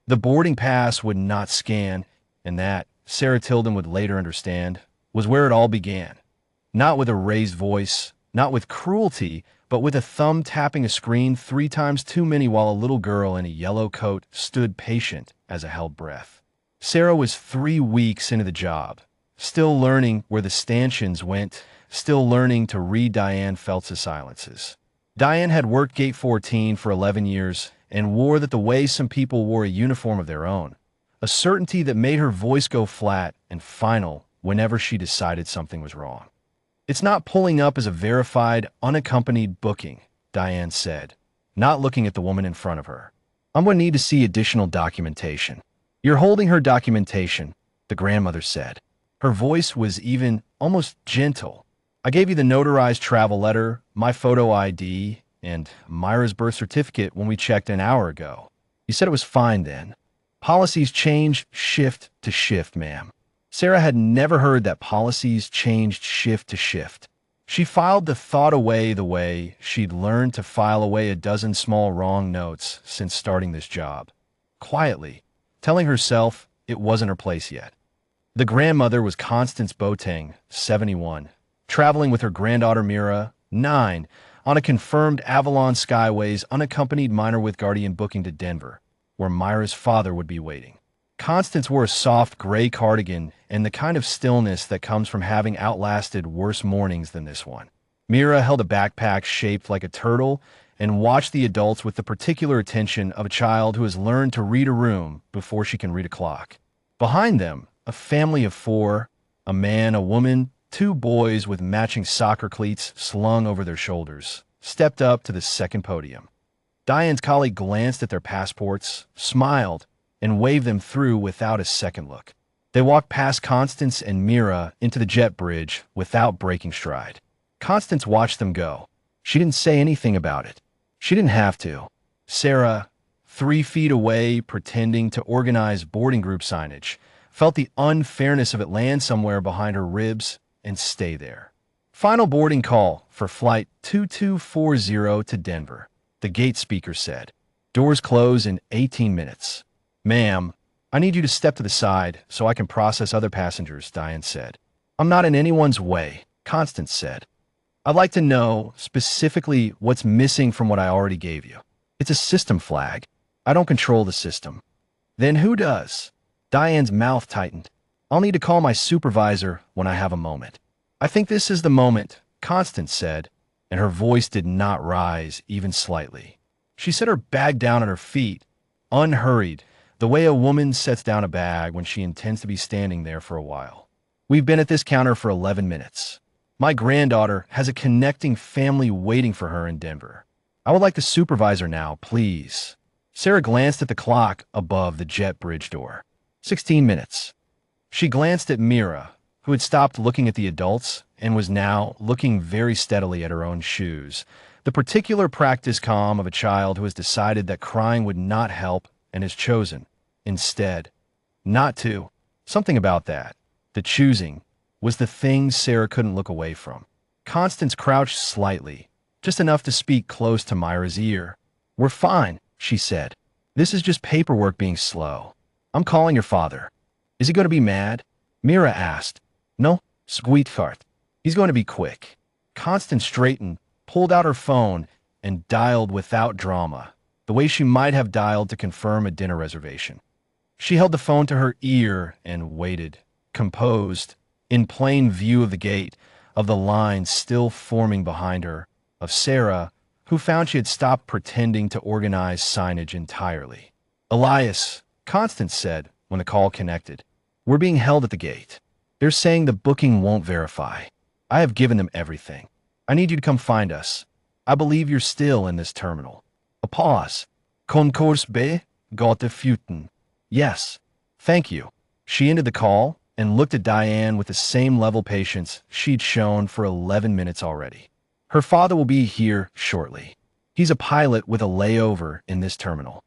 The boarding pass would not scan, and that, Sarah Tilden would later understand, was where it all began. Not with a raised voice, not with cruelty, but with a thumb tapping a screen 3 times too many while a little girl in a yellow coat stood patient as a held breath. Sarah was 3 weeks into the job, still learning where the stanchions went, still learning to read Diane Feltz's silences. Diane had worked Gate 14 for 11 years and wore that the way some people wore a uniform of their own, a certainty that made her voice go flat and final whenever she decided something was wrong. "It's not pulling up as a verified, unaccompanied booking," Diane said, not looking at the woman in front of her. "I'm going to need to see additional documentation." "You're holding her documentation," the grandmother said. Her voice was even almost gentle. "I gave you the notarized travel letter, my photo ID, and Myra's birth certificate when we checked an hour ago. You said it was fine then. Policies change shift to shift, ma'am." Sarah had never heard that policies changed shift to shift. She filed the thought away the way she'd learned to file away a dozen small wrong notes since starting this job. Quietly, telling herself it wasn't her place yet. The grandmother was Constance Boateng, 71, traveling with her granddaughter Mira, 9, on a confirmed Avalon Skyways unaccompanied minor with guardian booking to Denver, where Myra's father would be waiting. Constance wore a soft gray cardigan and the kind of stillness that comes from having outlasted worse mornings than this one. Mira held a backpack shaped like a turtle and watched the adults with the particular attention of a child who has learned to read a room before she can read a clock. Behind them, a family of 4, a man, a woman, 2 boys with matching soccer cleats slung over their shoulders, stepped up to the second podium. Diane's colleague glanced at their passports, smiled, and waved them through without a second look. They walked past Constance and Mira into the jet bridge without breaking stride. Constance watched them go. She didn't say anything about it. She didn't have to. Sarah, 3 feet away, pretending to organize boarding group signage, felt the unfairness of it land somewhere behind her ribs and stay there. "Final boarding call for flight 2240 to Denver," the gate speaker said. "Doors close in 18 minutes. "Ma'am, I need you to step to the side so I can process other passengers," Diane said. "I'm not in anyone's way," Constance said. "I'd like to know specifically what's missing from what I already gave you. It's a system flag. I don't control the system." "Then who does?" Diane's mouth tightened. "I'll need to call my supervisor when I have a moment." "I think this is the moment," Constance said, and her voice did not rise even slightly. She set her bag down at her feet, unhurried, the way a woman sets down a bag when she intends to be standing there for a while. "We've been at this counter for 11 minutes. My granddaughter has a connecting family waiting for her in Denver. I would like the supervisor now, please." Sarah glanced at the clock above the jet bridge door. 16 minutes. She glanced at Mira, who had stopped looking at the adults and was now looking very steadily at her own shoes, the particular practice calm of a child who has decided that crying would not help and has chosen, instead, not to. Something about that, the choosing, was the thing Sarah couldn't look away from. Constance crouched slightly, just enough to speak close to Myra's ear. "We're fine," she said. "This is just paperwork being slow. I'm calling your father." "Is he going to be mad?" Mira asked. "No, sweetheart. He's going to be quick." Constance straightened, pulled out her phone, and dialed without drama, the way she might have dialed to confirm a dinner reservation. She held the phone to her ear and waited, composed, in plain view of the gate, of the line still forming behind her, of Sarah, who found she had stopped pretending to organize signage entirely. "Elias," Constance said when the call connected, "we're being held at the gate. They're saying the booking won't verify. I have given them everything. I need you to come find us. I believe you're still in this terminal." A pause. "Concourse B, Gate 14. "Yes. Thank you." She ended the call and looked at Diane with the same level patience she'd shown for 11 minutes already. "Her father will be here shortly. He's a pilot with a layover in this terminal.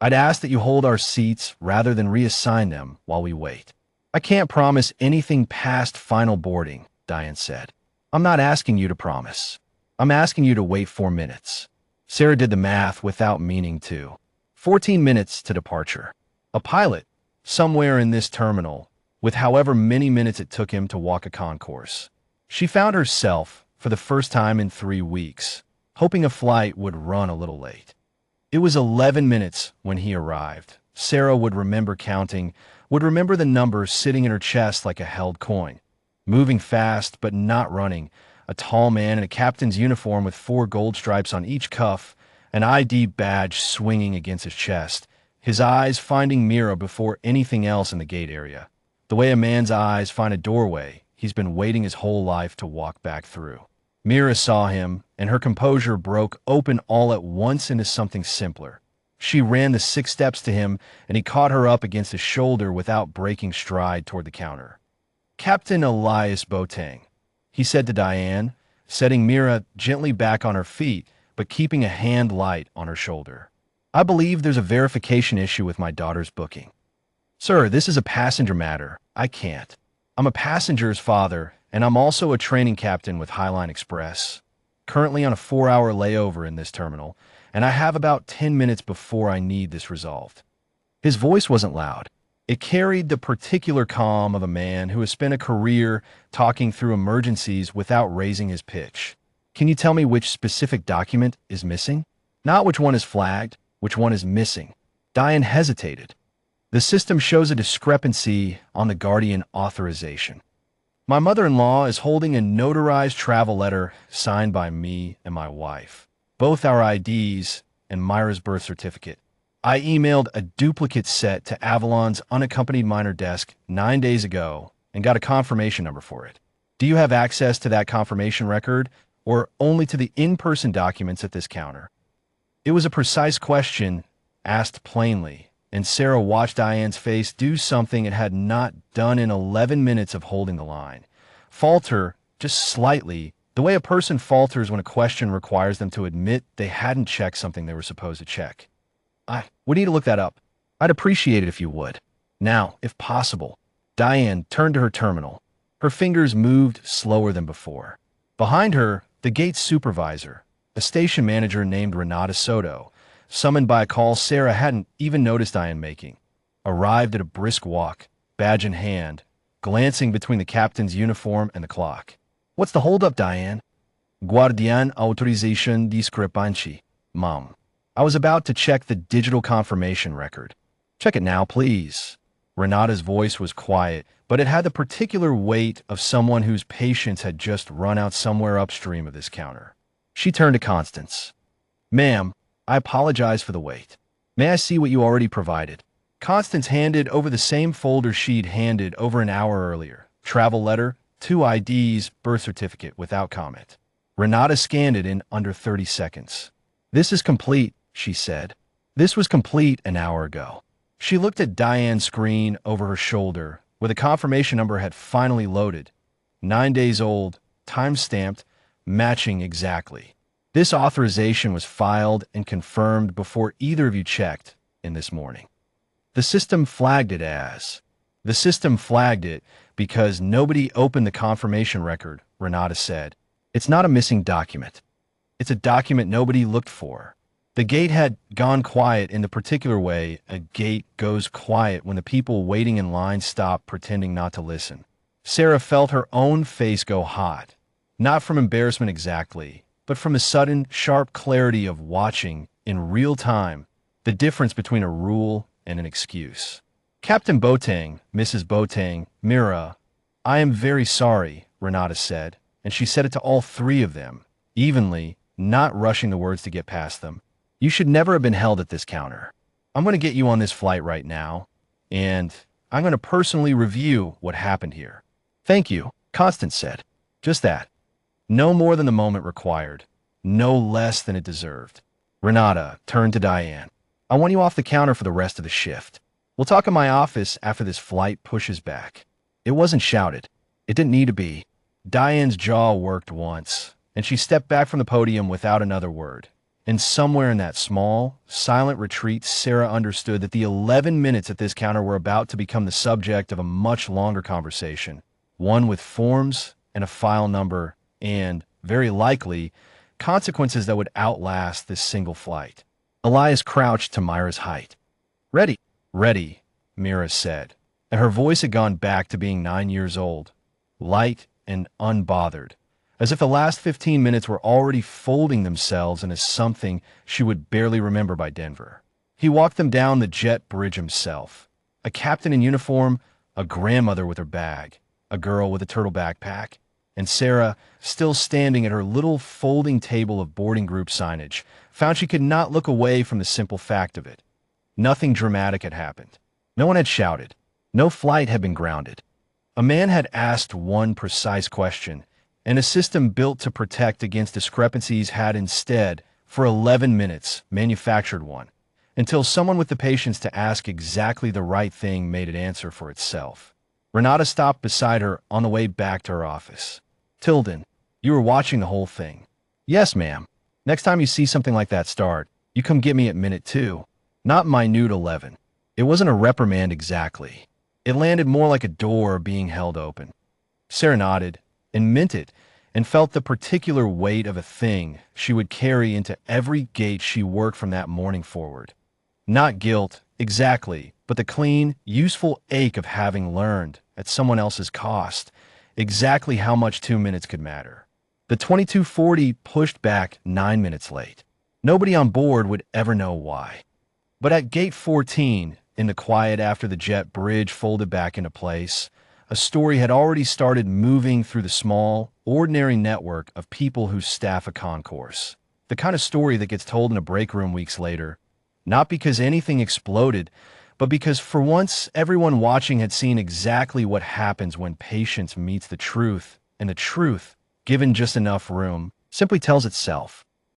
I'd ask that you hold our seats rather than reassign them while we wait." "I can't promise anything past final boarding," Diane said. "I'm not asking you to promise. I'm asking you to wait 4 minutes." Sarah did the math without meaning to. 14 minutes to departure. A pilot, somewhere in this terminal, with however many minutes it took him to walk a concourse. She found herself, for the first time in 3 weeks, hoping a flight would run a little late. It was 11 minutes when he arrived. Sarah would remember counting, would remember the number sitting in her chest like a held coin. Moving fast, but not running, a tall man in a captain's uniform with 4 gold stripes on each cuff, an ID badge swinging against his chest, his eyes finding Mira before anything else in the gate area. The way a man's eyes find a doorway he's been waiting his whole life to walk back through. Mira saw him, and her composure broke open all at once into something simpler. She ran the 6 steps to him, and he caught her up against his shoulder without breaking stride toward the counter. "Captain Elias Boateng," he said to Diane, setting Mira gently back on her feet, but keeping a hand light on her shoulder. "I believe there's a verification issue with my daughter's booking." "Sir, this is a passenger matter. I can't. I'm a passenger's father, and I'm also a training captain with Highline Express, currently on a 4-hour layover in this terminal, and I have about 10 minutes before I need this resolved." His voice wasn't loud. It carried the particular calm of a man who has spent a career talking through emergencies without raising his pitch. "Can you tell me which specific document is missing? Not which one is flagged, which one is missing." Diane hesitated. "The system shows a discrepancy on the Guardian authorization. My mother-in-law is holding a notarized travel letter signed by me and my wife, both our IDs and Myra's birth certificate. I emailed a duplicate set to Avalon's unaccompanied minor desk 9 days ago and got a confirmation number for it. Do you have access to that confirmation record, or only to the in-person documents at this counter?" It was a precise question, asked plainly, and Sarah watched Diane's face do something it had not done in 11 minutes of holding the line. Falter, just slightly, the way a person falters when a question requires them to admit they hadn't checked something they were supposed to check. "I would need to look that up. I'd appreciate it if you would. Now, if possible." Diane turned to her terminal. Her fingers moved slower than before. Behind her, the gate supervisor, a station manager named Renata Soto, summoned by a call Sarah hadn't even noticed Diane making, arrived at a brisk walk, badge in hand, glancing between the captain's uniform and the clock. "What's the holdup, Diane?" "Guardian authorization discrepancy, Mom. I was about to check the digital confirmation record." "Check it now, please." Renata's voice was quiet, but it had the particular weight of someone whose patience had just run out somewhere upstream of this counter. She turned to Constance. "Ma'am, I apologize for the wait. May I see what you already provided?" Constance handed over the same folder she'd handed over an hour earlier. Travel letter, 2 IDs, birth certificate, without comment. Renata scanned it in under 30 seconds. "This is complete," she said. "This was complete an hour ago." She looked at Diane's screen over her shoulder, where the confirmation number had finally loaded. 9 days old, time-stamped, matching exactly. "This authorization was filed and confirmed before either of you checked in this morning." The system flagged it because nobody opened the confirmation record, Renata said. "It's not a missing document. It's a document nobody looked for." The gate had gone quiet in the particular way a gate goes quiet when the people waiting in line stop pretending not to listen. Sarah felt her own face go hot, not from embarrassment exactly, but from a sudden, sharp clarity of watching, in real time, the difference between a rule and an excuse. "Captain Boateng, Mrs. Boateng, Mira, I am very sorry," Renata said, and she said it to all 3 of them, evenly, not rushing the words to get past them. "You should never have been held at this counter. I'm going to get you on this flight right now, and I'm going to personally review what happened here." "Thank you," Constance said. Just that. No more than the moment required, no less than it deserved. Renata turned to Diane. "I want you off the counter for the rest of the shift. We'll talk in my office after this flight pushes back." It wasn't shouted. It didn't need to be. Diane's jaw worked once, and she stepped back from the podium without another word. And somewhere in that small, silent retreat, Sarah understood that the 11 minutes at this counter were about to become the subject of a much longer conversation, one with forms and a file number and, very likely, consequences that would outlast this single flight. Elias crouched to Myra's height. "Ready." Ready, Mira said, and her voice had gone back to being 9 years old, light and unbothered, as if the last 15 minutes were already folding themselves into something she would barely remember by Denver. He walked them down the jet bridge himself, a captain in uniform, a grandmother with her bag, a girl with a turtle backpack, and Sarah, still standing at her little folding table of boarding group signage, found she could not look away from the simple fact of it. Nothing dramatic had happened. No one had shouted. No flight had been grounded. A man had asked one precise question, and a system built to protect against discrepancies had instead, for 11 minutes, manufactured one, until someone with the patience to ask exactly the right thing made it answer for itself. Renata stopped beside her on the way back to her office. Tilden, you were watching the whole thing. Yes, ma'am. Next time you see something like that start, you come get me at minute 2. Not minute 11. It wasn't a reprimand exactly. It landed more like a door being held open. Sarah nodded and meant it and felt the particular weight of a thing she would carry into every gate she worked from that morning forward. Not guilt, exactly, but the clean, useful ache of having learned, at someone else's cost, exactly how much 2 minutes could matter. The 2240 pushed back 9 minutes late. Nobody on board would ever know why. But at gate 14, in the quiet after the jet bridge folded back into place, a story had already started moving through the small, ordinary network of people who staff a concourse. The kind of story that gets told in a break room weeks later, not because anything exploded, but because for once everyone watching had seen exactly what happens when patience meets the truth, and the truth, given just enough room, simply tells itself.